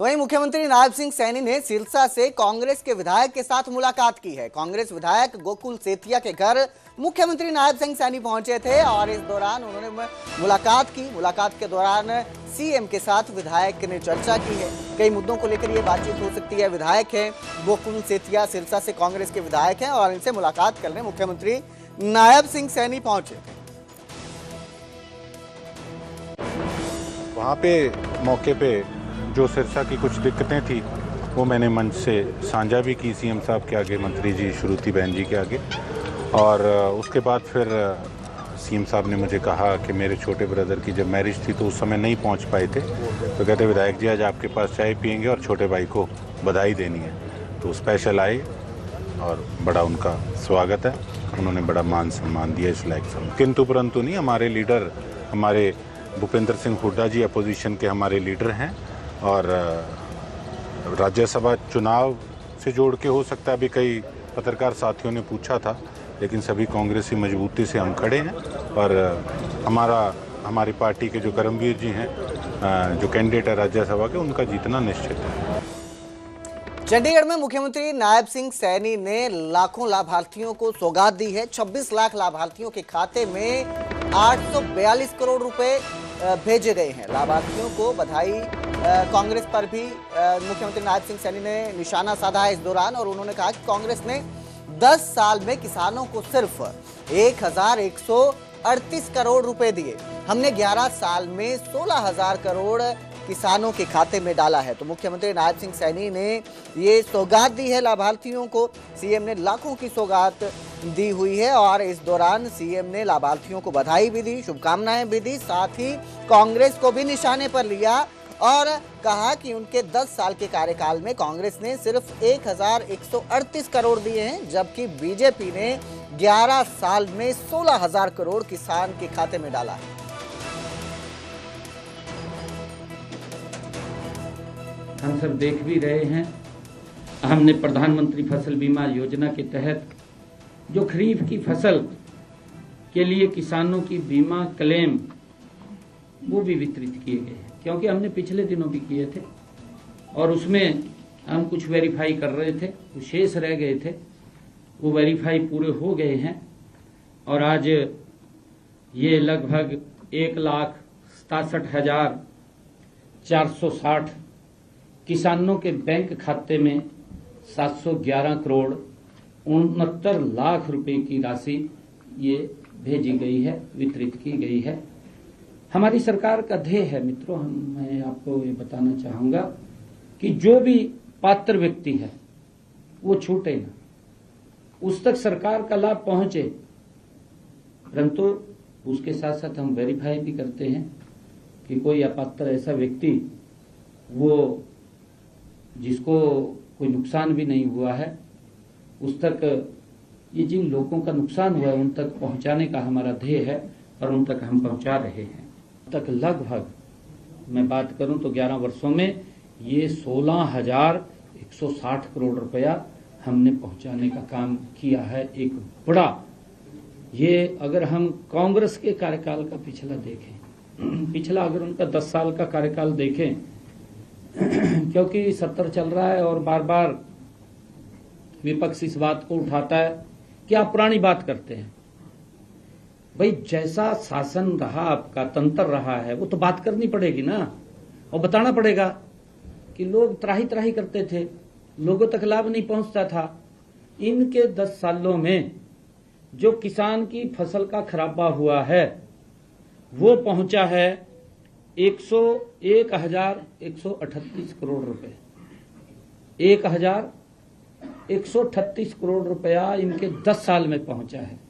वहीं मुख्यमंत्री नायब सिंह सैनी ने सिरसा से कांग्रेस के विधायक के साथ मुलाकात की है। कांग्रेस विधायक गोकुल सेतिया के घर मुख्यमंत्री नायब सिंह सैनी पहुंचे थे और इस दौरान उन्होंने मुलाकात की। मुलाकात के दौरान सीएम के साथ विधायक ने चर्चा की है। कई मुद्दों को लेकर ये बातचीत हो सकती है। विधायक है गोकुल सेतिया, सिरसा से कांग्रेस के विधायक हैं और इनसे मुलाकात करने मुख्यमंत्री नायब सिंह सैनी पहुंचे थे। वहाँ पे मौके पे जो सिरसा की कुछ दिक्कतें थी वो मैंने मंच से साझा भी की सीएम साहब के आगे, मंत्री जी श्रुति बहन जी के आगे। और उसके बाद फिर सीएम साहब ने मुझे कहा कि मेरे छोटे ब्रदर की जब मैरिज थी तो उस समय नहीं पहुंच पाए थे, तो कहते विधायक जी आज आपके पास चाय पियेंगे और छोटे भाई को बधाई देनी है। तो स्पेशल आए और बड़ा उनका स्वागत है, उन्होंने बड़ा मान सम्मान दिया इस लायक समय। किंतु परंतु नहीं, हमारे लीडर, हमारे भूपेंद्र सिंह हुड्डा जी अपोजिशन के हमारे लीडर हैं और राज्यसभा चुनाव से जोड़ के हो सकता है अभी कई पत्रकार साथियों ने पूछा था, लेकिन सभी कांग्रेसी मजबूती से हम खड़े हैं और हमारी पार्टी के जो करमवीर जी हैं, जो कैंडिडेट है राज्यसभा के, उनका जीतना निश्चित है। चंडीगढ़ में मुख्यमंत्री नायब सिंह सैनी ने लाखों लाभार्थियों को सौगात दी है। 26 लाख लाभार्थियों के खाते में 842 करोड़ रुपए भेजे गए हैं। लाभार्थियों को बधाई। कांग्रेस पर भी मुख्यमंत्री नायब सिंह सैनी ने निशाना साधा है इस दौरान और उन्होंने कहा कि कांग्रेस ने 10 साल में किसानों को सिर्फ 1138 करोड़ रुपए दिए। हमने 11 साल में 16,000 करोड़ किसानों के खाते में डाला है। तो मुख्यमंत्री नायब सिंह सैनी ने ये सौगात दी है लाभार्थियों को। सीएम ने लाखों की सौगात दी हुई है और इस दौरान सीएम ने लाभार्थियों को बधाई भी दी, शुभकामनाएं भी दी, साथ ही कांग्रेस को भी निशाने पर लिया और कहा कि उनके 10 साल के कार्यकाल में कांग्रेस ने सिर्फ 1138 करोड़ दिए हैं, जबकि बीजेपी ने 11 साल में 16,000 करोड़ किसान के खाते में डाला है। हम सब देख भी रहे हैं, हमने प्रधानमंत्री फसल बीमा योजना के तहत जो खरीफ की फसल के लिए किसानों की बीमा क्लेम वो भी वितरित किए गए हैं, क्योंकि हमने पिछले दिनों भी किए थे और उसमें हम कुछ वेरीफाई कर रहे थे, कुछ शेष रह गए थे, वो वेरीफाई पूरे हो गए हैं और आज ये लगभग 1,67,460 किसानों के बैंक खाते में 711 करोड़ 69 लाख रुपए की राशि ये भेजी गई है, वितरित की गई है। हमारी सरकार का ध्येय है मित्रों, मैं आपको ये बताना चाहूंगा कि जो भी पात्र व्यक्ति है वो छूटे ना, उस तक सरकार का लाभ पहुंचे। परंतु उसके साथ साथ हम वेरीफाई भी करते हैं कि कोई अपात्र ऐसा व्यक्ति वो जिसको कोई नुकसान भी नहीं हुआ है, उस तक, ये जिन लोगों का नुकसान हुआ है उन तक पहुंचाने का हमारा ध्येय है और उन तक हम पहुंचा रहे हैं। तक लगभग मैं बात करूं तो 11 वर्षों में ये 16,160 करोड़ रुपया हमने पहुंचाने का काम किया है। एक बड़ा, ये अगर हम कांग्रेस के कार्यकाल का पिछला देखें, पिछला अगर उनका 10 साल का कार्यकाल देखें, क्योंकि 70 चल रहा है और बार बार विपक्ष इस बात को उठाता है कि आप पुरानी बात करते हैं। भाई जैसा शासन रहा, आपका तंत्र रहा है, वो तो बात करनी पड़ेगी ना, और बताना पड़ेगा कि लोग त्राही त्राही करते थे, लोगों तक लाभ नहीं पहुंचता था। इनके 10 सालों में जो किसान की फसल का खराबा हुआ है वो पहुंचा है 1,138 करोड़ रुपए। 1,138 करोड़ रुपया इनके 10 साल में पहुंचा है।